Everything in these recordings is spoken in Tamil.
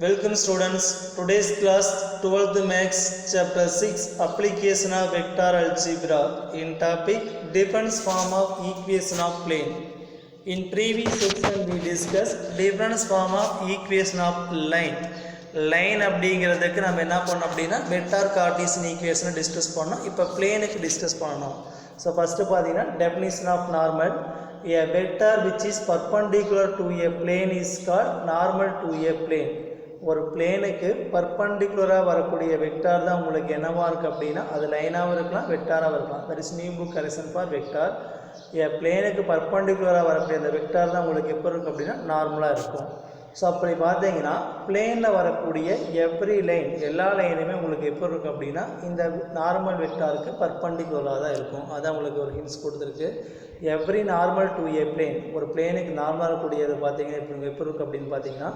Welcome students. Today's class 12th Maths chapter 6 application of vector algebra in topic difference form of equation of plane. In previous section we discussed difference form of equation of line. Line அப்படிங்கிறதுக்கு நம்ம என்ன பண்ணோம் அப்படின்னா வெக்டார் கார்ட்டீசியன் ஈக்குவேஷனை டிஸ்கஸ் பண்ணோம். இப்போ பிளேனுக்கு டிஸ்கஸ் பண்ணணும். ஸோ ஃபஸ்ட்டு பார்த்தீங்கன்னா definition of normal. A vector which is perpendicular to a plane is called normal to a plane. ஒரு பிளேனுக்கு பர்பண்டிகுலராக வரக்கூடிய வெக்டார் தான் உங்களுக்கு என்னவாக இருக்குது அப்படின்னா அது லைனாகவும் இருக்கலாம் வெக்டாராகவும் இருக்கலாம். That is new book correction for vector. பிளேனுக்கு பர்பண்டிகுலராக வரக்கூடிய அந்த வெக்டார் தான் உங்களுக்கு எப்போ இருக்குது அப்படின்னா நார்மலாக இருக்கும். ஸோ அப்படி பார்த்தீங்கன்னா பிளேனில் வரக்கூடிய எவ்ரி லைன் எல்லா லைனுமே உங்களுக்கு எப்போ இருக்குது அப்படின்னா இந்த நார்மல் வெக்டாருக்கு பர்பண்டிகுலராக தான் இருக்கும். அதான் உங்களுக்கு ஒரு ஹிண்ட்ஸ் கொடுத்துருக்கு. Every normal to A plane, ஒரு பிளேனுக்கு நார்மலாக இருக்கக்கூடியது பார்த்தீங்கன்னா எப்போ இருக்குது அப்படின்னு பார்த்தீங்கன்னா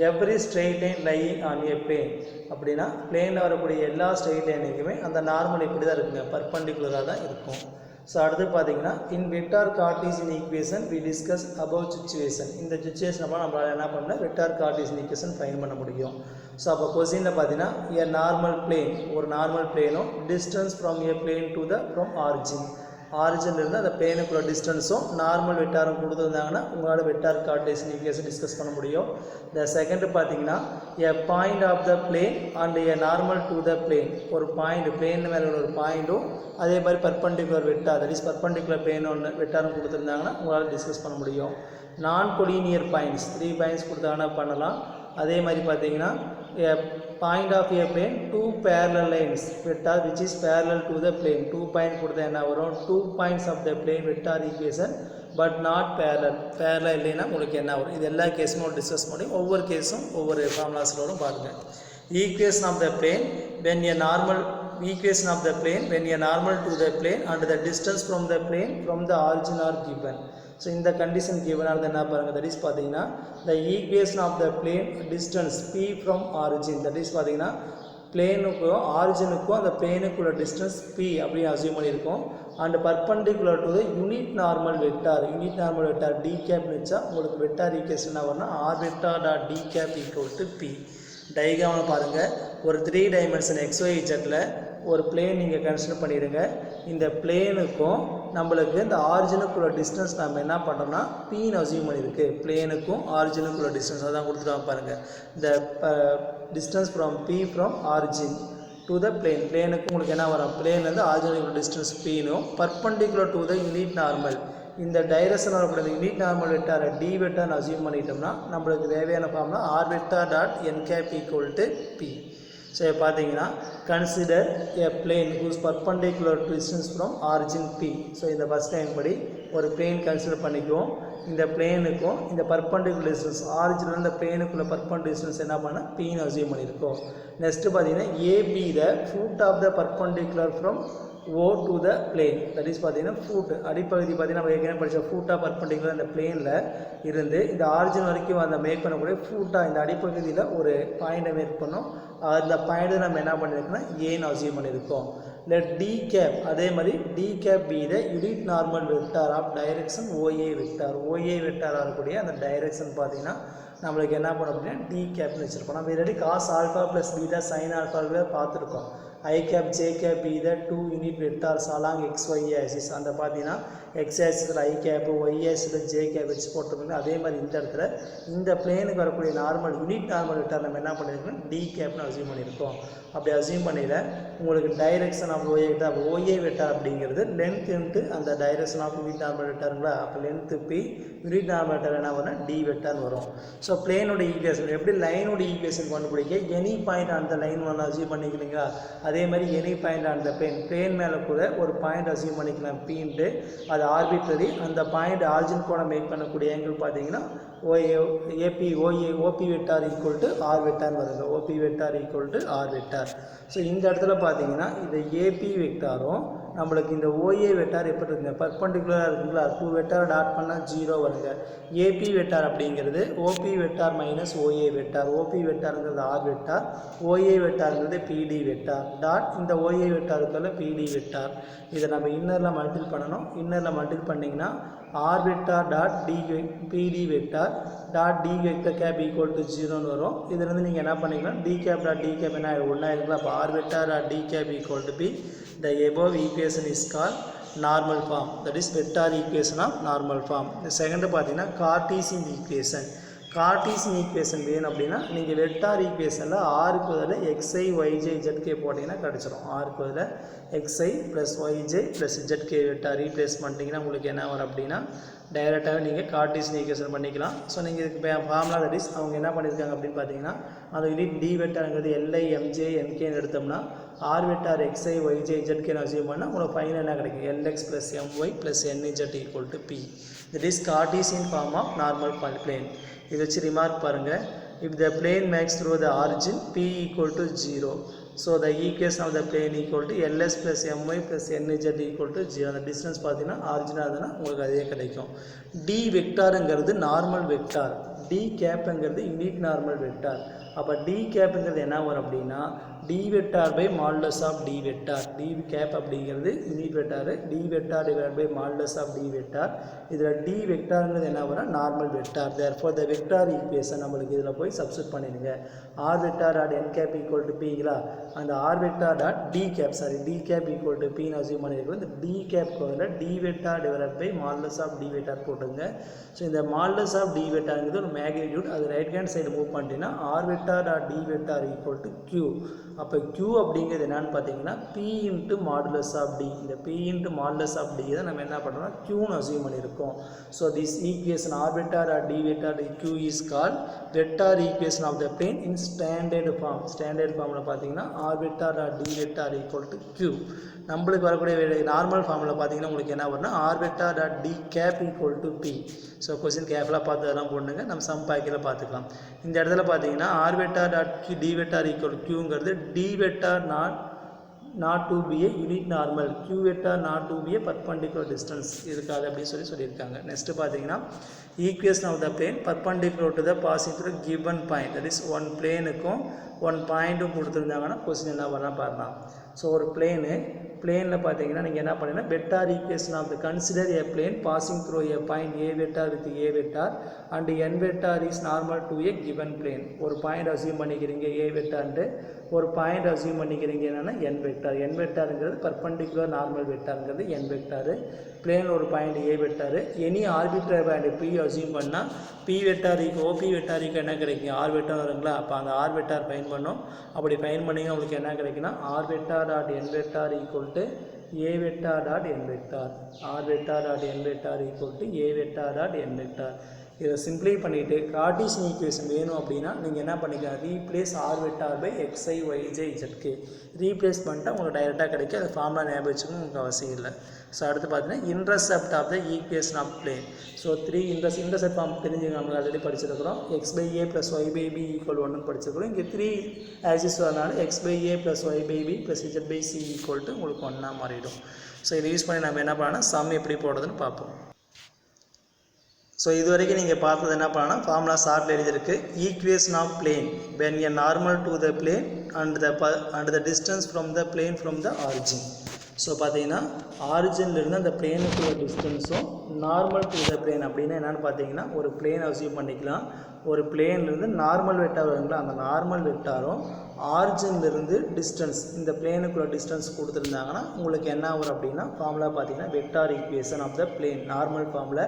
every straight line lying on a plane. அப்படின்னா பிளேனில் வரக்கூடிய எல்லா ஸ்ட்ரெயிட் லைனுக்குமே அந்த நார்மல் இப்படி தான் இருக்குங்க, பர்பண்டிகுலராக தான் இருக்கும். ஸோ அடுத்து பார்த்தீங்கன்னா in vector Cartesian equation we discuss about situation. இந்த சிச்சுவேஷன் அப்போ நம்மளால் என்ன பண்ணால் வெக்டார் கார்ட்டீசியன் ஈக்குவேஷன் ஃபைன் பண்ண முடியும். ஸோ அப்போ கொஸ்டினில் பார்த்தீங்கன்னா ஏ நார்மல் பிளேன், ஒரு நார்மல் பிளேனும் distance from a plane to the from origin, ஆரிஜின்லேருந்து அந்த பிளேனுக்குள்ள டிஸ்டன்ஸும் நார்மல் வெக்டாரும் கொடுத்துருந்தாங்கன்னா உங்களால் வெக்டார் கார்ட்டீசியன் ஈக்குவேஷன் டிஸ்கஸ் பண்ண முடியும். இந்த செகண்ட் பார்த்தீங்கன்னா a point of the plane and a normal to the plane, ஒரு பாயிண்ட் பிளேன் மேலே ஒரு பாயிண்ட்டும் அதே மாதிரி perpendicular vector that is perpendicular plane ஒன்று வெக்டாரும் கொடுத்துருந்தாங்கன்னா உங்களால் டிஸ்கஸ் பண்ண முடியும். நான் கொலினியர் பாயிண்ட்ஸ் 3 பாயிண்ட்ஸ் கொடுத்தாங்கன்னா பண்ணலாம். அதே மாதிரி பார்த்தீங்கன்னா point of a plane 2 parallel lines vector which is parallel to the plane. 2 point கொடுத்தா என்ன வரும், 2 points of the plane vector equation but not parallel. parallel இல்லைன்னா உங்களுக்கு என்ன வரும், இது எல்லா கேஸும் டிஸ்கஸ் பண்ணி ஒவ்வொரு கேஸும் ஒவ்வொரு ஃபார்முலாஸில் வரும் பாருங்கள். equation of the plane when a normal equation of the plane when a normal to the plane and the distance from the plane from the origin are given. So இந்த கண்டிஷன் கிவன் ஆனது என்ன பாருங்கள், தட் இஸ் பார்த்தீங்கன்னா the equation of the plane distance P from origin, that is பார்த்தீங்கன்னா பிளேனுக்கும் ஆரிஜினுக்கும் அந்த பிளேனுக்குள்ள டிஸ்டன்ஸ் பி அப்படின்னு அசியூம் பண்ணியிருக்கோம். And perpendicular to the unit normal vector, unit normal vector D கேப்னு வச்சா உங்களுக்கு வெக்டார் ஈக்குவேஷன் என்ன வரும்னா R vector dot D cap equal to P. டயக்ராமில் பாருங்கள், ஒரு 3 டைமென்ஷன் XYZல ஒரு பிளேன் நீங்கள் கன்சிடர் பண்ணிடுங்க. இந்த பிளேனுக்கும் நம்மளுக்கு இந்த ஆரிஜினுக்குள்ள டிஸ்டன்ஸ் நம்ம என்ன பண்ணுறோம்னா பின்னு அசியூம் பண்ணியிருக்கு. பிளேனுக்கும் ஆரிஜினுக்குள்ள டிஸ்டன்ஸ் அதான் கொடுத்துருவாங்க பாருங்கள். இந்த distance from P from origin to the plane, பிளேனுக்கு உங்களுக்கு என்ன வரும், பிளேன்லேருந்து ஆரிஜினுக்குள்ள டிஸ்டன்ஸ் பின்னும் perpendicular to the unit normal, இந்த டைரக்ஷன் வரக்கூடிய யூனிட் நார்மல் வெக்டாரை டி வெக்டார்னு அசியூம் பண்ணிட்டோம்னா நம்மளுக்கு தேவையான formula R vector dot N cap equal to P. So பார்த்தீங்கன்னா consider a plane whose perpendicular distance from origin P. So இந்த ஃபஸ்ட் டைம் படி ஒரு பிளேன் கன்சிடர் பண்ணிக்குவோம். இந்த பிளேனுக்கும் இந்த பர்பண்டிகுலர் டிஸ்டன்ஸ் ஆரிஜினில் இந்த பிளேனுக்குள்ள பர்பண்டிகுலர் டிஸ்டன்ஸ் என்ன பண்ணால் பின்னு அசியூம் பண்ணியிருக்கோம். நெக்ஸ்ட்டு பார்த்தீங்கன்னா AB the foot of the perpendicular from O to the plane, that is பார்த்தீங்கன்னா ஃபுட் அடிப்பகுதி பார்த்தீங்கன்னா நம்ம ஏற்கனவே படித்த ஃபுட்டாக பர்பண்டிகுலர் இந்த பிளேனில் இருந்து இந்த ஆரிஜின் வரைக்கும் அந்த மேக் பண்ணக்கூடிய ஃபுட்டாக இந்த அடிப்பகுதியில் ஒரு பாயிண்டை மேக் பண்ணோம். அந்த பாயிண்ட்டு நம்ம என்ன பண்ணியிருக்கோம்னா ஏன்னு அசியூம் பண்ணியிருக்கோம். லெட் டி கேப், அதே மாதிரி D cap be the unit normal vector of direction OA vector. OA vector ஆகக்கூடிய அந்த டைரெக்ஷன் பார்த்தீங்கன்னா நம்மளுக்கு என்ன பண்ணோம் அப்படின்னா டி கேப்னு வச்சுருப்போம். நம்ம already cos alpha plus beta sine ஆல்ஃபாவே பார்த்துருக்கோம். I cap j cap be the 2 unit vectors along xy axis. அந்த பார்த்தீங்கன்னா x axisல I cap, y axisல j cap வச்சு போட்டிருக்கோம். அதே மாதிரி இந்த இடத்துல இந்த பிளேனுக்கு வரக்கூடிய நார்மல் யூனிட் நார்மல் வெக்டார் நம்ம என்ன பண்ணியிருக்கோம் டி கேப்னு அசியூம் பண்ணியிருக்கோம். அப்படி அசியூம் பண்ணியில் உங்களுக்கு direction of OA vector, OA vector அப்படிங்கிறது லென்த் இன்ட்டு அந்த டைரெக்ஷன் ஆஃப் யூனிட் நார்மல் வெக்டாருங்களா, அப்போ length P unit normal vector என்ன பண்ணால் டி வெக்டார்னு வரும். ஸோ பிளேனோட ஈக்குவேஷன் எப்படி லைனோட ஈக்குவேஷன் கண்டுபிடிக்க எனி பாயிண்ட் அந்த லைன் ஒன்று அசியூம் பண்ணிக்கிறீங்களா, அதே மாதிரி எனி பாயிண்ட் அந்த பிளேன் மேலே கூட ஒரு பாயிண்ட் அசியூம் பண்ணிக்கலாம் பின்ட்டு, அது ஆர்பிட்ரரி. அந்த பாயிண்ட் ஆரிஜின் கூட மேக் பண்ணக்கூடிய ஆங்கிள் பார்த்தீங்கன்னா OP vector equal to R வெக்டார்னு வருது. OP vector equal to R vector. So இந்த இடத்துல பார்த்தீங்கன்னா இந்த ஏபி வெக்டாரும் நம்மளுக்கு இந்த ஓஏ வெக்டார் எப்படி இருக்குங்க, பர்பண்டிகுலராக இருக்குங்களா, 2 வெக்டார் டாட் பண்ணால் 0 வருங்க. ஏபி வெக்டார் அப்படிங்கிறது OP vector minus OA vector, OP வெக்டாருங்கிறது ஆர் வெக்டார், ஓஏ வெக்டாருங்கிறது பிடி வெக்டார் டாட் இந்த ஓஏ வெக்டாருக்குள்ள பிடி வெக்டார். இதை நம்ம இன்னரில் மல்டிபிள் பண்ணணும். இன்னரில் மல்டிபிள் பண்ணிங்கன்னா r vector dot pd vector dot d vector cap equal to 0 வரும். இதிலிருந்து நீங்கள் என்ன பண்ணிக்கலாம், d cap dot d cap என்ன ஒன்றா இருக்கலாம். அப்போ r vector dot d cap equal to p. The above equation is called normal form, that is vector equation of normal form. இந்த செகண்ட் பார்த்தீங்கன்னா கார்ட்டீசியன் ஈக்குவேஷன். கார்ட்டீசியன் ஈக்குவேஷன் வேணும் அப்படின்னா நீங்கள் வெக்டார் ஈக்குவேஷனில் ஆருக்கு பதில் xi yj zk போட்டிங்கன்னா கிடச்சிரும். ஆருக்கு பதில் xi plus yj plus zk vector replace பண்ணிட்டீங்கன்னா உங்களுக்கு என்ன வரும் அப்படின்னா டைரெக்டாகவே நீங்கள் கார்ட்டீசியன் ஈக்குவேஷன் பண்ணிக்கலாம். ஸோ நீங்கள் இதுக்கு ஃபார்முலா தட் இஸ் அவங்க என்ன பண்ணியிருக்காங்க அப்படின்னு பார்த்தீங்கன்னா அந்த யூனிட் டி வெக்டார்ங்கிறது li mj nkன்னு எடுத்தோம்னா ஆர் வெக்டார் xi yj zkன்னு அசியூம் பண்ணால் உங்களுக்கு ஃபைனல் என்ன கிடைக்கும், lx plus my plus nz equal to p. That is Cartesian form of normal plane. இதை வச்சு ரிமார்க் பாருங்கள். If the plane makes through the origin p equal to 0, so the equation of the plane equal to ls plus my plus nz equal to 0. அந்த டிஸ்டன்ஸ் பார்த்தீங்கன்னா ஆரிஜினாக இருந்ததுன்னா உங்களுக்கு அதே கிடைக்கும். டி வெக்டாருங்கிறது நார்மல் வெக்டார், டி கேப்புங்கிறது யூனிட் நார்மல் வெக்டார். அப்போ டி கேப்புங்கிறது என்ன வரும் அப்படின்னா D vector by modulus of D vector. D cap அப்படிங்கிறது unit vector, D vector divide by modulus of D vector. இதில் டி வெக்டாருங்கிறது என்ன வரும், normal vector. Therefore the vector equation நம்மளுக்கு இதில் போய் சப்ஸ்டிட் பண்ணிடுங்க. R vector dot N cap equal to பிங்களா, அந்த R vector dot D gap D cap equal to பின்னு அசியூம் பண்ணியிருக்கோம். இந்த டி கேப் பதில் D vector divide by modulus of D vector போட்டுங்க. ஸோ இந்த மாடுலஸ் ஆஃப் டி வெக்டாருங்கிறது ஒரு மேக்னிடியூட், அது ரைட் ஹேண்ட் சைடு மூவ் பண்ணிட்டீங்கன்னா R vector dot D vector equal to Q. அப்போ Q அப்படிங்கிறது என்னன்னு பார்த்தீங்கன்னா P into modulus of D. இந்த P into modulus of D தான் நம்ம என்ன பண்ணுறோம்னா Qன்னு அசியூம் பண்ணியிருக்கோம். So this equation R vector R D vector Q is called vector equation of the plane in standard form. Standard ஃபார்மில் பார்த்தீங்கன்னா R vector R D vector equal to Q. நம்மளுக்கு வரக்கூடிய நார்மல் ஃபார்மில் பார்த்தீங்கன்னா உங்களுக்கு என்ன வரும்னா R vector dot D cap equal to P. So question கேப்லாம் பார்த்து அதெல்லாம் போடுங்க, நம்ம சம் பாக்கியில் பார்த்துக்கலாம். இந்த இடத்துல பார்த்தீங்கன்னா R vector dot D vector equal கியூங்கிறது D vector not to be a unit normal, Q vector not to be a perpendicular distance இருக்காது அப்படின்னு சொல்லியிருக்காங்க. நெக்ஸ்ட்டு பார்த்தீங்கன்னா equation of the plane perpendicular to the passing through given point, that is one பிளேனுக்கும் ஒன் பாயிண்ட்டும் கொடுத்துருந்தாங்கன்னா கொஸ்டின் என்ன பண்ணலாம் பாருங்கள். ஸோ ஒரு பிளேனில் பார்த்தீங்கன்னா நீங்கள் என்ன பண்ணீங்கன்னா vector equation of the consider a plane passing through a point A vector with A vector and N vector is normal to a given plane. ஒரு பாயிண்ட் அசியூம் பண்ணிக்கிறீங்க ஏ வெக்டார்ன்ட்டு, ஒரு பாயிண்ட் அசியூம் பண்ணிக்கிறீங்க என்னென்னா என் வெக்டார். என் வெக்டாருங்கிறது பர்பண்டிகுலர் நார்மல் வெக்டாருங்கிறது என் வெக்டார். பிளேனில் ஒரு point A vector, any arbitrary point P assume பண்ணால் பி வெக்டாருக்கு ஓபி வெக்டாருக்கு என்ன கிடைக்கும், ஆர் வெக்டார் வருங்களா. அப்போ அந்த ஆர் வெக்டார் ஃபைன் பண்ணோம். அப்படி ஃபைன் பண்ணிங்க உங்களுக்கு என்ன கிடைக்குன்னா R vector dot N vector equal to A vector dot N vector. R vector dot N vector equal to A vector dot N vector. இதை சிம்பிளை பண்ணிவிட்டு கார்ட்டீசியன் ஈக்குவேஷன் வேணும் அப்படின்னா நீங்கள் என்ன பண்ணிக்கலாம், replace R vector by xi yj zk replace பண்ணிட்டா உங்களுக்கு டைரெக்டாக கிடைக்கும். அது ஃபார்முலா ஞாபகம் வச்சுக்கணும், உங்களுக்கு அவசியம் இல்லை. ஸோ அடுத்து பார்த்தீங்கன்னா intercept of the equation of plane. So intercept form தெரிஞ்சுங்க, நம்மளுக்கு ஆல்ரெடி படிச்சிருக்கிறோம். x/a ப்ளஸ் y/b ஈக்குவல் 1 படிச்சிருக்கிறோம். இங்கே 3 ஆக்சிஸ் வரனால x/a plus y/b plus z/c equal to உங்களுக்கு 1 மாறிடும். ஸோ இதை யூஸ் பண்ணி நம்ம என்ன பண்ணலாம், சம் எப்படி போடுறதுன்னு பார்ப்போம். ஸோ இது வரைக்கும் நீங்கள் பார்த்தது என்ன பண்ணலாம், ஃபார்முலா ஷார்ட்டில் எழுதியிருக்கு. Equation of plane when a normal to the plane and the distance from the plane from the origin. So பார்த்தீங்கன்னா ஆரிஜின்லேருந்து அந்த பிளேனுக்குள்ள டிஸ்டன்ஸும் நார்மல் டு த பிளேன் அப்படின்னா என்னென்னு பார்த்தீங்கன்னா ஒரு பிளேன் அசியூம் பண்ணிக்கலாம். ஒரு பிளேன்லேருந்து நார்மல் வெக்டார் வருங்களா, அந்த நார்மல் வெக்டாரும் ஆரிஜின்லேருந்து டிஸ்டன்ஸ் இந்த பிளேனுக்குள்ள டிஸ்டன்ஸ் கொடுத்துருந்தாங்கன்னா உங்களுக்கு என்ன வரும் அப்படின்னா ஃபார்முலா பார்த்தீங்கன்னா vector equation of the plane. Normal ஃபார்மில்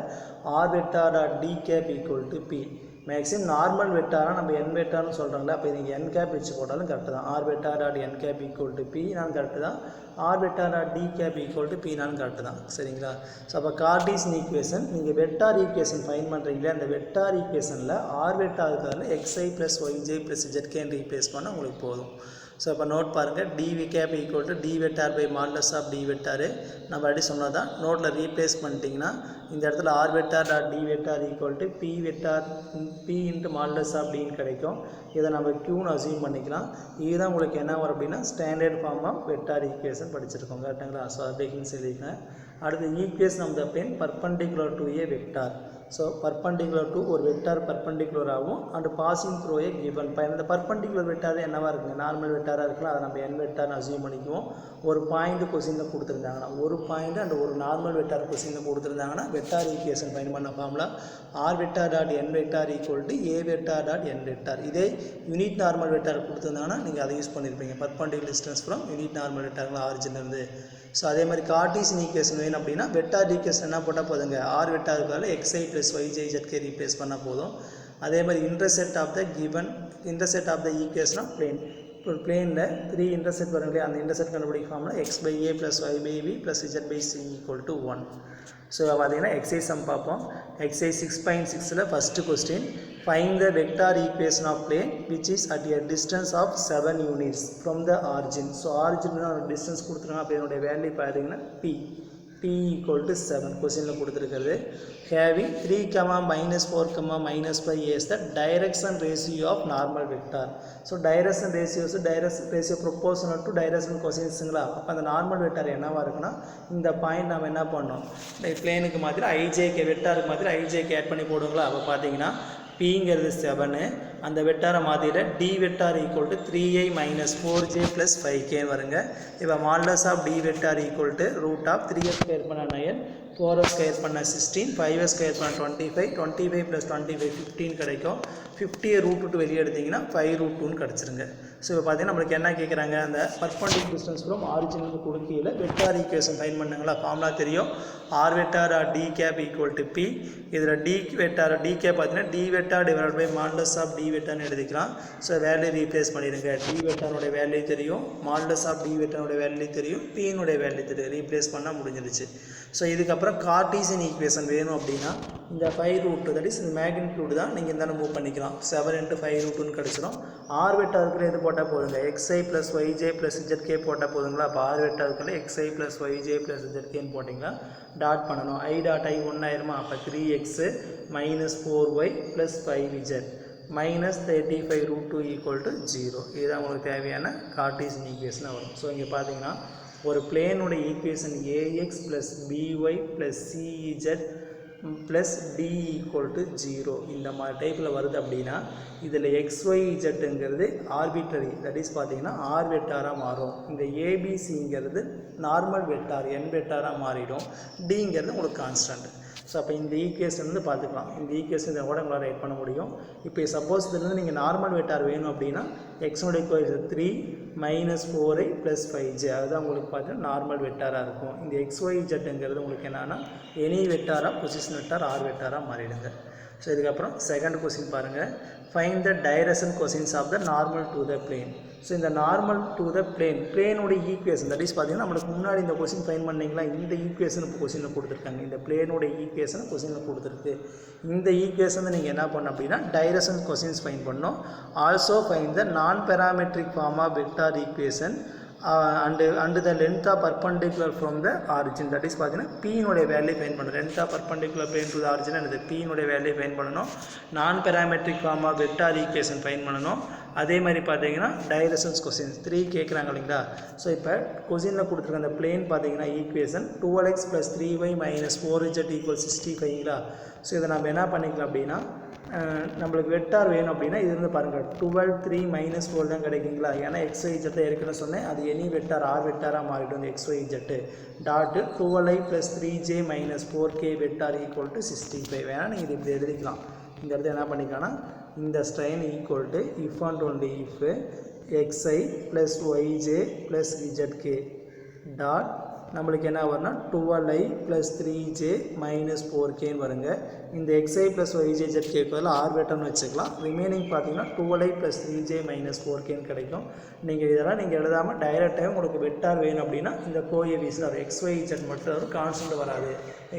R vector dot D cap equal to P. Maximum normal வெக்டாராக நம்ம என் வெக்டார்னு சொல்கிறாங்களா, அப்போ நீங்கள் என் கேப் வச்சு போட்டாலும் கரெக்டு தான். R vector dot N cap equal to P நான் கரெக்டு தான். R vector dot D cap equal to P நான் கரெக்டு தான். சரிங்களா. ஸோ அப்போ கார்ட்டீசியன் ஈக்குவேஷன் நீங்கள் வெக்டார் ஈக்குவேஷன் ஃபைன் பண்ணுறீங்களே, அந்த வெக்டார் ஈக்குவேஷனில் ஆர் வெக்டார் இருக்கிறதுல xi ப்ளஸ் yj ப்ளஸ் zkன்னு ரீப்ளேஸ் பண்ணால் உங்களுக்கு போதும். ஸோ இப்போ நோட் பாருங்கள், D cap equal to D vector by modulus of D vector. நம்ம அப்படி சொன்னால் தான் நோட்டில் ரீப்ளேஸ் பண்ணிட்டீங்கன்னா இந்த இடத்துல R vector dot D vector equal to P vector P into modulus of டின்னு கிடைக்கும். இதை நம்ம க்யூன்னு அசியூம் பண்ணிக்கலாம். இதுதான் உங்களுக்கு என்ன வரும் அப்படின்னா standard form of vector equation படிச்சிருக்கோம் கரெக்டுங்களா. ஸோ அப்படின்னு சொல்லியிருக்கேன். அடுத்து equation of the plane perpendicular to A vector. So perpendicular to ஒரு வெக்டார் பர்பண்டிகுலர் ஆகும் and passing through a given point. இந்த பர்பண்டிகுலர் வெக்டார் என்னவாக இருக்குங்க, நார்மல் வெக்டாராக இருக்கலாம். அதை நம்ம என் வெக்டார்னு அசியூம் பண்ணிக்குவோம். ஒரு பாயிண்ட் கொஸ்டினில் கொடுத்துருந்தாங்கன்னா, ஒரு பாயிண்ட் அண்ட் ஒரு நார்மல் வெக்டார் கொஸ்டினில் கொடுத்துருந்தாங்கன்னா வெக்டார் ஈக்குவேஷன் ஃபைண்ட் பண்ண formula R vector dot N vector equal to A vector dot N vector. இதே யூனிட் நார்மல் வெக்டார் கொடுத்துருந்தாங்கன்னா நீங்கள் அதை யூஸ் பண்ணியிருப்பீங்க. Perpendicular distance from unit normal vector origin இருந்து. ஸோ அதே மாதிரி கார்ட்டீசியன் ஈக்குவேஷன் வேணும் அப்படின்னா வெக்டார் ஈக்குவேஷன் என்ன போட்டால் போதுங்க, ஆர் வெக்டாருக்கு பதிலாக xi + yj zk ரீப்ளேஸ் பண்ணால் போதும். அதே மாதிரி intersect of the given intersect of the equation of plane. ஒரு பிளேனில் 3 இன்டர்செக்ட் வரும் இல்லையா, அந்த இன்டர்செக்ட் கண்டுபிடிக்க formula x/a + y/b + z/c = 1. So பார்த்தீங்கன்னா எக்ஸைஸ் சம் பார்ப்போம். எக்ஸைஸ் 6.6ல் first question, find the vector equation of plane which is at a distance of 7 units from the origin. So origin ஒரு டிஸ்டன்ஸ் கொடுத்துருக்காங்க. அப்போ என்னுடைய வேல்யூ பார்த்தீங்கன்னா p = 7 கொஸ்டினில் கொடுத்துருக்கிறது. Having 3, -4, -5 is the direction ratio of normal vector. So direction ratio proportional to direction கொஸ்டின்ஸுங்களா. அப்போ அந்த நார்மல் வெக்டார் என்னவாக இருக்குன்னா, இந்த பாயிண்ட் நம்ம என்ன பண்ணோம், பிளேனுக்கு மாதிரி ஐஜேகே வெக்டாருக்கு மாதிரி ஐஜேகே ஆட் பண்ணி போடுங்களா. அப்போ பார்த்தீங்கன்னா பிங்கிறது 7, அந்த வெக்டாரை மாற்றிட D vector equal to 3i - 4j + 5k வருங்க. இப்போ modulus of D vector equal to √3s square பண்ண 9, 4s ஸ்கொயர் பண்ண 16, 5s ஸ்கொயர் பண்ண 25, 25 + 25 15 கிடைக்கும். 50 √2 வெளியே எடுத்திங்கன்னா 5√2ன்னு கிடச்சிருங்க. ஸோ இப்போ பார்த்தீங்கன்னா நம்மளுக்கு என்ன கேட்குறாங்க, அந்த பர்பண்டிகுலர் டிஸ்டன்ஸ் ஃப்ரம் ஆரிஜினுக்கு கொடுக்கையில் வெக்டார் ஈக்குவேஷன் ஃபைண்ட் பண்ணுங்களா. ஃபார்முலா தெரியும், R vector D cap equal to P. இதில் டி வெக்டார் டி கேப் பார்த்தீங்கன்னா D vector divide by modulus of D வெக்டார்னு எழுதிக்கலாம். ஸோ வேல்யூ ரீப்ளேஸ் பண்ணிடுங்க. டி வெக்டாரோட வேல்யூ தெரியும், மாடுலஸ் ஆஃப் டி வெக்டாரோட வேல்யூ தெரியும், பியினுடைய வேல்யூ தெரியும். ரீப்ளேஸ் பண்ணால் முடிஞ்சிருச்சு. ஸோ இதுக்கப்புறம் கார்ட்டீசியன் ஈக்குவேஷன் வேணும் அப்படின்னா இந்த 5√2 தட் இஸ் இந்த மேக்னிடியூட் தான் நீங்கள் இந்த மூவ் பண்ணிக்கலாம். 7 × 5√2ன்னு கிடச்சிடும். ஆர் வெக்டாருக்குள்ள எது போட்டால் போதுங்க, xi + yj + zk போட்டால் போதுங்களா. அப்போ ஆர் வெக்டாருக்குள்ள xi + yj + zkன்னு போட்டிங்கன்னா டாட் பண்ணணும். i டாட் i 1 ஆயிருமா. அப்போ 3x - 4y + 5z -35√2 = 0. இதுதான் உங்களுக்கு தேவையான கார்ட்டீசியன் ஈக்குவேஷனாக வரும். ஸோ இங்கே பார்த்தீங்கன்னா ஒரு பிளேனுடைய equation ax + by + cz + d = 0 இந்த மாதிரி டைப்பில் வருது அப்படின்னா இதில் xyzங்கிறது ஆர்பிட்ரரி, தட் இஸ் பார்த்தீங்கன்னா ஆர் வெக்டாராக மாறும். இந்த ஏபிசிங்கிறது நார்மல் வெக்டார் என் வெக்டாராக மாறிடும். டிங்கிறது உங்களுக்கு கான்ஸ்டன்ட். ஸோ அப்போ இந்த ஈக்குவேஷன் வந்து பார்த்துக்கலாம். இந்த ஈக்குவேஷன் இதை கூட உங்களால் ரைட் பண்ண முடியும். இப்போ சப்போஸ் இதுலேருந்து நீங்கள் நார்மல் வெக்டார் வேணும் அப்படின்னா எக்ஸோட ஈக்குவேஷன் 3 - 4i + 5j அதுதான் உங்களுக்கு பார்த்தீங்கன்னா நார்மல் வெக்டாராக இருக்கும். இந்த xyzங்கிறது உங்களுக்கு என்னன்னா எனி வெக்டாராக பொசிஷன் வெக்டார் ஆர் வெக்டாராக மாறிடுங்க. ஸோ இதுக்கப்புறம் செகண்ட் கொஸ்டின் பாருங்கள், find the direction cosines of the normal to the plane. So இந்த நார்மல் டு த பிளேனுடைய ஈக்குவேஷன் தட் இஸ் பார்த்தீங்கன்னா நம்மளுக்கு முன்னாடி இந்த கொஸ்டின் ஃபைன் பண்ணிங்களா, இந்த ஈக்குவேஷன் இப்போ கொஸ்டினில் கொடுத்துருக்காங்க. இந்த பிளேனுடைய ஈக்குவேஷன் கொஸ்டினில் கொடுத்துருக்கு. இந்த ஈக்குவேஷன் நீங்கள் என்ன பண்ணணும் அப்படின்னா டைரக்ஷன் கொஸ்டின்ஸ் ஃபைன் பண்ணணும். Also find the non parametric form of vector equation and the length of perpendicular from the origin, that is பார்த்தீங்கன்னா p-னுடைய வேல்யூ ஃபைண்ட் பண்ணணும். length of perpendicular plane to the origin and p-னுடைய வேல்யூ ஃபைண்ட் பண்ணணும். நான் parametric form of vector equation find பண்ணணும். அதே மாதிரி பார்த்தீங்கன்னா டைரக்ஷன்ஸ் கொஸ்டின் 3 கேட்குறாங்க இல்லைங்களா. ஸோ இப்போ கொஸ்டினில் கொடுத்துருக்க அந்த பிளேன் பார்த்தீங்கன்னா equation 12x + 3y - 4z = 65ங்களா. So இதை நம்ம என்ன பண்ணிக்கலாம் அப்படின்னா நம்மளுக்கு வெக்டார் வேணும் அப்படின்னா இது வந்து பாருங்கள் 12 3 - 4 தான் கிடைக்குங்களா. ஏன்னா xyz ஏற்கனவே சொன்னேன், அது எனி வெக்டார் ஆர் வெக்டாராக மாறிடும். இந்த xyz tattoo 12i + 3j - 4k vector = 65. வேணால் நீங்கள் இது இப்படி எழுதிக்கலாம். இந்த இடத்துல என்ன பண்ணிக்கலாம்னா இந்த strain equal to if and only if xi + yj + zk dot நம்மளுக்கு என்ன வரும்னா 12i + 3j - 4kன்னு வருங்க. இந்த xi + yj zk பதில் ஆர் வெக்டார்னு வச்சுக்கலாம். ரிமைனிங் பார்த்தீங்கன்னா 12i + 3j - 4kன்னு கிடைக்கும். நீங்கள் இதெல்லாம் நீங்கள் எழுதாமல் டைரெக்டாக உங்களுக்கு வெக்டார் வேணும் அப்படின்னா இந்த கோஎஃபிஷியன்ட் xyz மட்டும் வரும், கான்ஸ்டன்ட் வராது.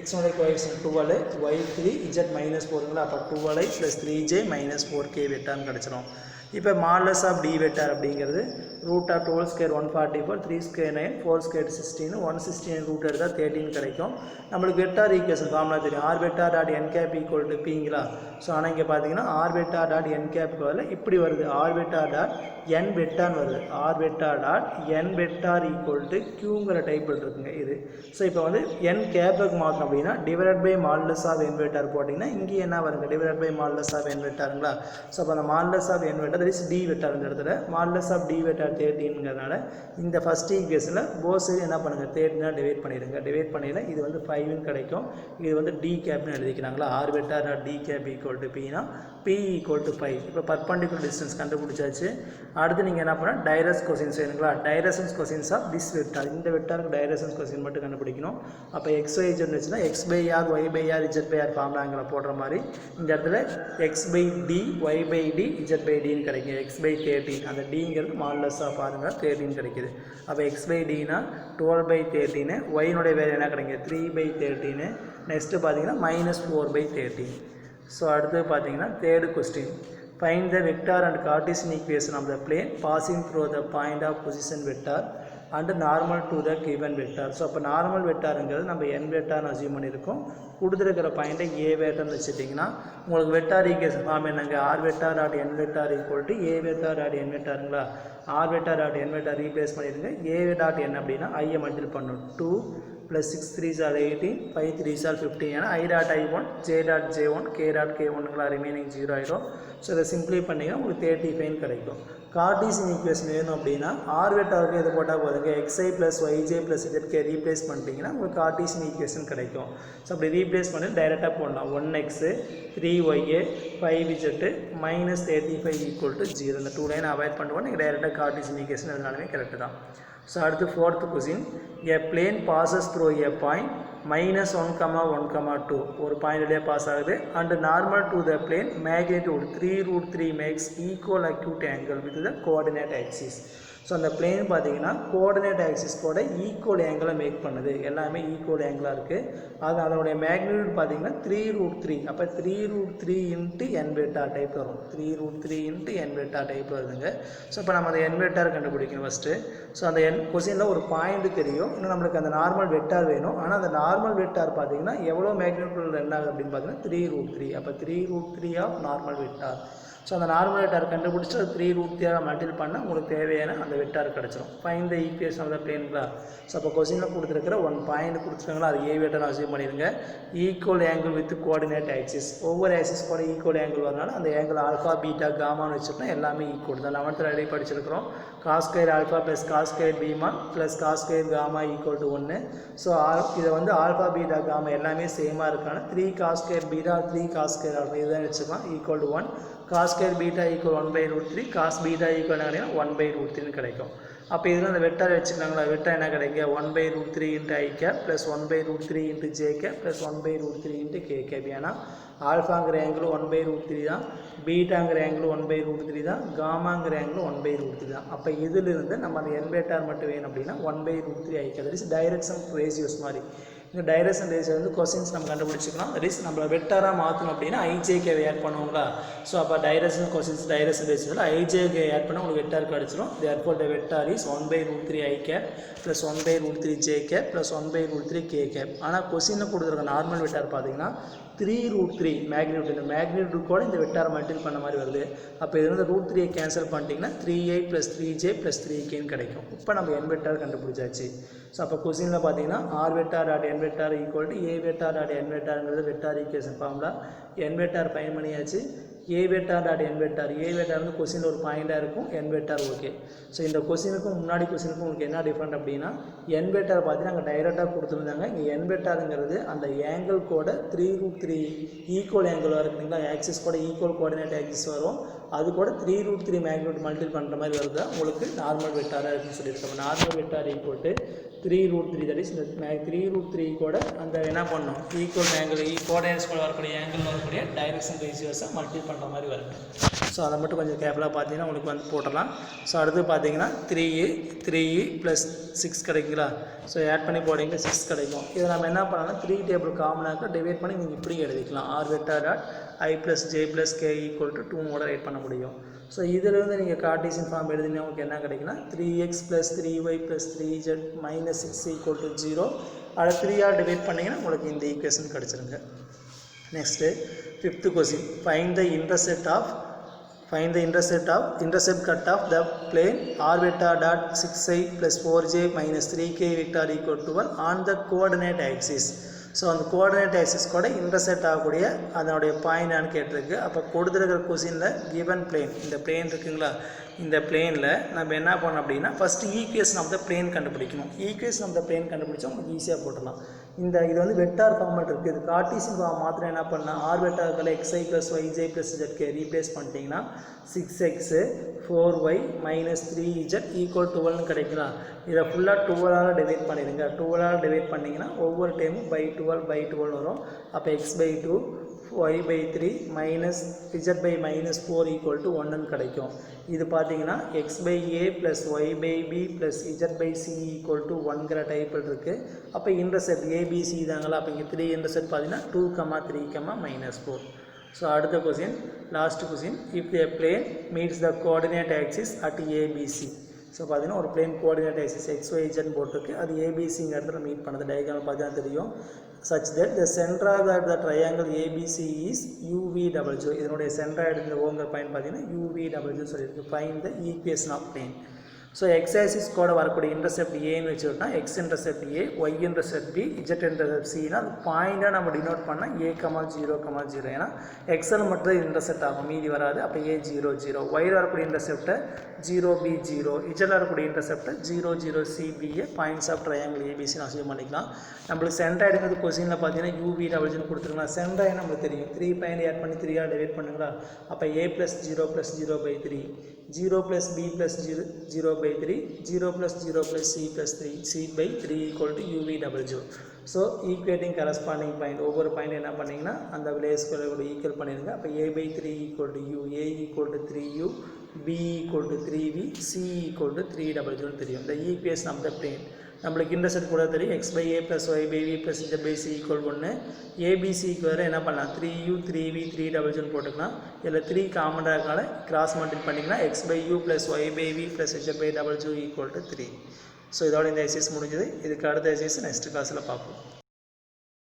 x-உடைய கோஎஃபிஷியன்ட் 12, y3, z - 4ங்களா. அப்போ 12i + 3j - 4k வெக்டார்னு கிடச்சிடும். இப்போ மாடலஸ் ஆஃப் டி வெக்டார் அப்படிங்கிறது root of 12 square 144, 3 square 9, 4 square 16, 116 root எடுத்தால் 13 கிடைக்கும். நம்மளுக்கு வெக்டார் ஈக்குவேஷன் ஃபார்முலா தெரியும், R vector dot N cap equal to பிங்களா. ஸோ ஆனால் இங்கே பார்த்தீங்கன்னா ஆர் வெக்டார் டாட் என் கேப் வரல, இப்படி வருது, ஆர் வெக்டார் டாட் என் வெக்டார்னு வருது. R vector dot N vector equal to கியூங்கிற டைப்பில் இருக்குங்க இது. ஸோ இப்போ வந்து என் கேப்புக்கு மாற்றணும் அப்படின்னா divide by modulus of N vector போட்டிங்கன்னா இங்கே என்ன வருங்க, divide by modulus of N வெக்டாருங்களா. ஸோ அப்போ அந்த modulus of N vector is D vector இந்த இடத்துல, மாடலஸ் ஆஃப் டி வெக்டார் 13ங்கிறதுனால இந்த ஃபஸ்ட் ஈக்குவேஷனில் போத் சைடு என்ன பண்ணுங்கள் 13 டிவைட் பண்ணிடுங்க. டிவைட் பண்ணிடல இது வந்து 5ன்னு கிடைக்கும். இது வந்து டி கேப்னு எழுதிக்கிறாங்களா. R vector dot D cap equal to பினா பி ஈக்குவல் டு 5. இப்போ பர்பண்டிகுலர் டிஸ்டன்ஸ் கண்டுபிடிச்சாச்சு. அடுத்து நீங்கள் என்ன பண்ணால் டைரஸ் கொஸ்டின்ஸ் வேணுங்களா. Direction cosines of this vector, இந்த வெக்டாருக்கு டைரஸன்ஸ் கொஸ்டின் மட்டும் கண்டுபிடிக்கணும். அப்போ எக்ஸ் ஒய் இருந்துச்சுன்னா X by R Y by R Z by R ஃபார்முலாங்களை போடுற மாதிரி இந்த இடத்துல X by D Y by D Z by டின்னு கிடைக்கும். எக்ஸ் பை 13 அந்த டிங்கிறது மாடலஸாக பாருங்கள் 13 கிடைக்குது. அப்போ எக்ஸ் பை டினா 12 பை 13, ஒய்னுடைய வேறு என்ன கிடைக்குது 3 பை 13. நெக்ஸ்ட்டு பார்த்தீங்கன்னா -4/13. ஸோ அடுத்து பார்த்தீங்கன்னா third question, find the vector and Cartesian equation of the plane passing through the point of position vector and normal to the given vector. So அப்போ நார்மல் வெக்டாருங்கிறது நம்ம என் வெக்டார்னு அசியூம் பண்ணியிருக்கோம். கொடுத்துருக்கிற பாயிண்ட்டை ஏ வெக்டார்னு வச்சுட்டிங்கன்னா உங்களுக்கு வெக்டார் ஈக்குவேஷன் ஃபார்ம் என்னங்க, R vector dot N vector equal to A vector dot N வெக்டாருங்களா. R vector dot N vector replace பண்ணிடுங்க. ஏ டாட் என் அப்படின்னா ஐயை மல்டிபிள் பண்ணணும். 2 + 6 3s are 18, 5 3s are 15. ஏன்னா i dot i1, j dot j1, k dot k1ங்களா ரிமைனிங் 0 ஆகிடும். ஸோ இதை சிம்பிளை பண்ணிங்கன்னா உங்களுக்கு 35 கிடைக்கும். கார்ட்டீசியன் ஈக்குவேஷன் வேணும் அப்படின்னா ஆர் வெக்டாருக்கு எது போட்டால் போதுங்க, xi + yj + zk ரீப்ளேஸ் பண்ணிட்டீங்கன்னா உங்களுக்கு கார்ட்டீசியன் ஈக்குவேஷன் கிடைக்கும். ஸோ அப்படி ரீப்ளேஸ் பண்ணி டைரெக்டாக போடலாம். 1x 3y 5z -35 = 0. இந்த 2 லைன் அவாய்ட் பண்ணுவோம். நீங்கள் டைரெக்டாக கார்ட்டீசியன் ஈக்குவேஷன் எதுனாலுமே கரெக்டு தான். ஸோ அடுத்து fourth question, a plane passes through a point -1, 1, 2 ஒரு பாயிண்ட்லேயே பாஸ் ஆகுது and normal to the plane magnitude 3√3 makes equal acute angle with the coordinate axis. So அந்த பிளேன் பார்த்தீங்கன்னா கோஆர்டினேட் ஆக்சிஸ் கூட ஈக்குவல் ஆங்கிளை மேக் பண்ணுது, எல்லாமே ஈக்குவல் ஆங்கிளாக இருக்குது. அது அதனுடைய மேக்னிடியூட் பார்த்தீங்கன்னா 3√3. அப்போ 3√3 × n வெக்டார் டைப் வரும். 3√3 × n வெக்டார் டைப் வருதுங்க. ஸோ இப்போ நம்ம அந்த n வெக்டார் கண்டுபிடிக்கணும் ஃபஸ்ட்டு. ஸோ அந்த கொஸ்டினில் ஒரு பாயிண்ட் தெரியும், இன்னும் நம்மளுக்கு அந்த நார்மல் வெக்டார் வேணும். ஆனால் அந்த நார்மல் வெக்டார் பார்த்தீங்கன்னா எவ்வளோ மேக்னிடியூட் என்ன ஆகுது அப்படின்னு பார்த்தீங்கன்னா 3√3. அப்போ 3√3 ஆஃப் நார்மல் வெக்டார். ஸோ அந்த நார்மல் வெக்டார் கண்டுபிடிச்சி அது 3√3 மல்டிபிள் பண்ணால் உங்களுக்கு தேவையான அந்த வெக்டார் கிடச்சிரும். Find the equation of the பிளேன்ங்களா. ஸோ அப்போ கொஸ்டினில் கொடுத்துருக்கிற ஒன் பாயிண்ட் கொடுத்துருக்காங்களா, அது ஏ வெக்டார் அசியூம் பண்ணிடுங்க. Equal angle with coordinate axis, ஒவ்வொரு ஆக்சிஸ் கூட ஈக்குவல் ஆங்கிள் வரனால அந்த ஆங்கிள் ஆல்ஃபா பீட்டா காமான்னு வச்சுருந்தா எல்லாமே ஈக்குவல் தான். 11th ரெடி படிச்சிருக்கிறோம். cos² alpha + cos² Bima + cos² gamma = 1. So இதை வந்து ஆல்ஃபா பீட்டா காமா எல்லாமே சேமாக இருக்கான 3 cos² பீட்டா 3 cos² ஆல்ஃபா இதுதான் வச்சுக்கலாம் = 1. cos² பீட்டா = 1/√3, cos பீட்டா = 1/√3 கிடைக்கும். அப்போ இதில் அந்த வெக்டார் வச்சுக்கலாங்களா. வெக்டார் என்ன கிடைக்கும், 1/√3 × i cap + 1/√3 × j cap + 1/√3 × k cap. ஏன்னா ஆல்ஃபாங்கிற ஆங்கிள் 1/√3 தான், பீட்டாங்கிற ஆங்கிள் 1/√3 தான், காமாங்கிற ஆங்கிள் 1/√3 தான். அப்போ இதிலிருந்து நம்ம அந்த n வெக்டார் மட்டும் வேணும் அப்படின்னா 1/√3 i cap. That is direction ratios மாதிரி. இந்த டைரக்ஷன் ரேஷியோ வந்து கொஸ்டின்ஸ் நம்ம கண்டுபிடிச்சிக்கலாம். தட் இஸ் நம்மளை வெக்டாராக மாற்றணும் அப்படின்னா ijk ஆட் பண்ணுவோங்களா. ஸோ அப்போ டைரக்ஷன் கொஸ்டின்ஸ் டைரக்ஷன் ரேஷியோவில் ijk ஆட் பண்ணால் உங்களுக்கு வெக்டார் கிடச்சிரும். Therefore the vector is 1/√3 i cap + 1/√3 j cap + 1/√3 k cap. ஆனால் கொஸ்டினில் கொடுத்துருக்க நார்மல் வெக்டார் பார்த்தீங்கன்னா 3√3 மேக்னிடியூட். இந்த மேக்னிடியூட் கூட இந்த வெக்டாரை மல்டிபிள் பண்ண மாதிரி வருது. அப்போ இது வந்து √3 கேன்சல் பண்ணிட்டீங்கன்னா 3i + 3j + 3kன்னு கிடைக்கும். இப்போ நம்ம n வெக்டார் கண்டுபிடிச்சாச்சு. ஸோ அப்போ கொஸ்டினில் பார்த்தீங்கன்னா R vector dot n vector = a vector dot n வெக்டாருங்கிறது vector equation formula. n vector find பண்ணியாச்சு. a vector dot n vector, a vector வந்து கொஸ்டினில் ஒரு பாயிண்டாக இருக்கும், n வெக்டார் ஓகே. ஸோ இந்த கொஸ்டினுக்கும் முன்னாடி கொஸ்டினுக்கும் உங்களுக்கு என்ன டிஃப்ரெண்ட் அப்படின்னா n வெக்டார் பார்த்தீங்கன்னா அங்கே டைரெக்டாக கொடுத்துருந்தாங்க. இங்கே n வெக்டாருங்கிறது அந்த ஆங்கிள் கூட 3√3 ஈக்குவல் ஆங்கிளாக இருக்குங்களா, ஆக்சிஸ் கூட ஈக்குவல் கோஆர்டினேட் ஆக்சிஸ் வரும். அது கூட 3√3 மேக்னிடியூட் மல்டிபிள் பண்ணுற மாதிரி வருது, உங்களுக்கு நார்மல் வெக்டாராக இருக்குன்னு சொல்லியிருக்காங்க. Normal vector = 3√3. தட் இஸ் இந்த 3√3 கூட அந்த என்ன பண்ணணும், ஈக்குவல் ஆங்கிள் கோஆர்டினேட்ஸ் கூட வரக்கூடிய ஆங்கிள் வரக்கூடிய டைரக்ஷன் ரேஷியோஸை மல்டிபிள் பண்ணுற மாதிரி வருது. ஸோ அதை மட்டும் கொஞ்சம் கேர்ஃபுல்லாக பார்த்தீங்கன்னா உங்களுக்கு வந்து போட்டலாம். ஸோ அடுத்து பார்த்தீங்கன்னா 3 + 6 கிடைக்குங்களா. ஸோ ஆட் பண்ணி போடுங்க 6 கிடைக்கும். இதை நம்ம என்ன பண்ணலாம், 3 டேபிள் காமனாக டிவைட் பண்ணி நீங்கள் இப்படி எழுதிக்கலாம். R vector dot I plus j plus k equal to 2 மோட ரைட் பண்ண முடியும். ஸோ இதிலிருந்து நீங்கள் கார்டீசியன் ஃபார்ம் எழுதினா உங்களுக்கு என்ன கிடைக்குன்னா 3x plus 3y plus 3z minus 6 equal to 0. அதை 3 டிவைட் பண்ணிங்கன்னா உங்களுக்கு இந்த ஈக்குவேஷன் கிடச்சிருங்க. Next 5th question. Find the intercept cut of the plane r vector dot 6i plus 4j minus 3k vector equal to 1 on the coordinate axis. So அந்த கோஆர்டினேட் ஆக்சிஸ் கூட இன்டர்செக்ட் ஆகக்கூடிய அதனுடைய பாயிண்டான்னு கேட்டிருக்கு. அப்போ கொடுத்துருக்கிற கொஸ்டினில் கிவன் பிளேன், இந்த பிளேன் இருக்குங்களா, இந்த பிளேனில் நம்ம என்ன பண்ணோம் அப்படின்னா first equation of the plane கண்டுபிடிக்கணும். ஈக்குவேஷன் ஆஃப் த பிளேன் கண்டுபிடிச்சா உங்களுக்கு ஈஸியாக போட்டுடலாம். இது வந்து வெக்டார் ஃபார்மெட் இருக்குது. இது கார்டீசியன் ஃபார்ம் மாத்திரம் என்ன பண்ணால் ஆர் வெக்டார்களை xi + yj + zk ரீப்ளேஸ் பண்ணிட்டீங்கன்னா 6x 4y minus 3z equal to 1 கிடைக்கலாம். இதை ஃபுல்லாக 12ஆல் டிவைட் பண்ணிடுங்க. 12ஆல் டிவைட் பண்ணிங்கன்னா ஒவ்வொரு டைமும் by 12 வரும். அப்போ x/2 y/3 minus z/-4 equal to 1 கிடைக்கும். இது பார்த்தீங்கன்னா x/a plus y/b plus z/c equal to 1ங்கிற டைப்பில் இருக்குது. அப்போ இன்டர்செப்ட் abc தாங்களா. அப்போ இங்கே 3 இன்டர்செப்ட் பார்த்தீங்கன்னா 2, 3, -4. ஸோ அடுத்த question, last question. If a plane meets the coordinate axis at abc. So பார்த்தீங்கன்னா ஒரு பிளேன் கோஆர்டினேட் ஆக்சிஸ் XYZ போட்டிருக்கு. அது ஏபிசிங்கிற இடத்துல மீட் பண்ணது டயக்ராம் பார்த்தீங்கன்னா தெரியும். such that the center of the triangle ABC is UVW. இதனுடைய சென்டர் எடுத்த ஓங்கிற பாயிண்ட் பார்த்தீங்கன்னா UVW சொல்லியிருக்கு. Find the equation of plane. So X axis கூட வரக்கூடிய இன்டர்செப்ட் ஏன்னு வச்சுக்கிட்டோம்னா X intercept A, Y intercept B, Z intercept சின்னா அது பாயிண்டாக நம்ம டினோட் பண்ணால் A,0,0. ஏன்னா எக்ஸல் மட்டும் தான் இன்டர்செப்ட் ஆகும், மீதி வராது. அப்போ A0,0. ஒயில் வரக்கூடிய இன்டர்செப்டை 0B0, இஜெட் வரக்கூடிய இன்டர்செப்டை 0,0CBA பாயிண்ட்ஸ் ஆஃப் ட்ரையாங்கிள் ஏபிசின்னு அசீவ் பண்ணிக்கலாம். நம்மளுக்கு சென்டர் எடுக்கிறது கொஸ்டினில் பார்த்தீங்கன்னா UVW கொடுத்துருக்கலாம். சென்டர் நம்மளுக்கு தெரியும். 3 பாயிண்ட் ஆட் பண்ணி 3 டிவைட் பண்ணுங்களா. அப்போ A + 0 + 0/3, 0 + B + 0/3, 0 + 0 + C + 3, C/3 equal to UVW. So equating corresponding point ஒவ்வொரு பாயிண்ட் என்ன பண்ணிங்கன்னா அந்த விலேஸ்களோட ஈக்குவல் பண்ணிடுங்க. அப்போ A/3 equal to U, A equal to 3U, B equal to 3V, C equal to 3W தெரியும். இந்த ஈக்குவேஷன் ஆஃப் த பிளேன் நம்மளுக்கு இன்டர்செப்ட் கூட தெரியும். x/a + y/b + z/c = 1. ஏபிசிக்கு வேறு என்ன பண்ணலாம், 3u 3v 3w போட்டுக்கலாம். இதில் 3 காமனாக இருக்கால கிராஸ் மல்டிபிள் பண்ணிங்கன்னா x/u + y/v + z/w = 3. ஸோ இதோட இந்த எக்ஸசைஸ் முடிஞ்சது. இதுக்கு அடுத்த எக்ஸசைஸ் நெக்ஸ்ட் கிளாஸில் பார்ப்போம்.